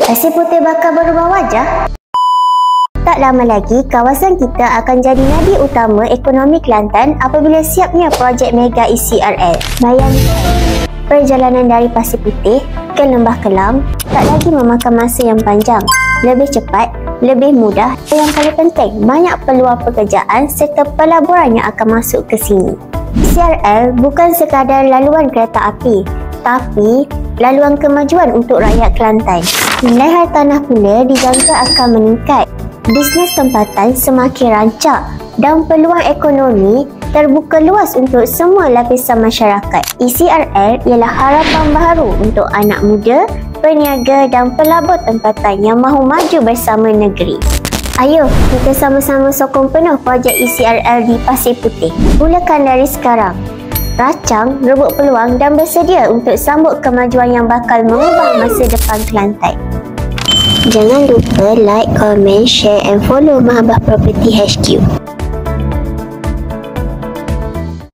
Pasir Putih bakal berubah wajah? Tak lama lagi, kawasan kita akan jadi nadi utama ekonomi Kelantan apabila siapnya projek mega ECRL. Bayangkan, perjalanan dari Pasir Putih ke Lembah Kelang tak lagi memakan masa yang panjang. Lebih cepat, lebih mudah dan yang paling penting, banyak peluang pekerjaan serta pelaburan yang akan masuk ke sini. ECRL bukan sekadar laluan kereta api, tapi laluan kemajuan untuk rakyat Kelantan. Nilai hartanah pula dijangka akan meningkat. Bisnes tempatan semakin rancak dan peluang ekonomi terbuka luas untuk semua lapisan masyarakat. ECRL ialah harapan baru untuk anak muda, peniaga dan pelabur tempatan yang mahu maju bersama negeri. Ayo, kita sama-sama sokong penuh projek ECRL di Pasir Putih. Mulakan dari sekarang. Racang, rebut peluang dan bersedia untuk sambut kemajuan yang bakal mengubah masa depan Kelantan. Jangan lupa like, comment, share and follow Mahabah Property HQ.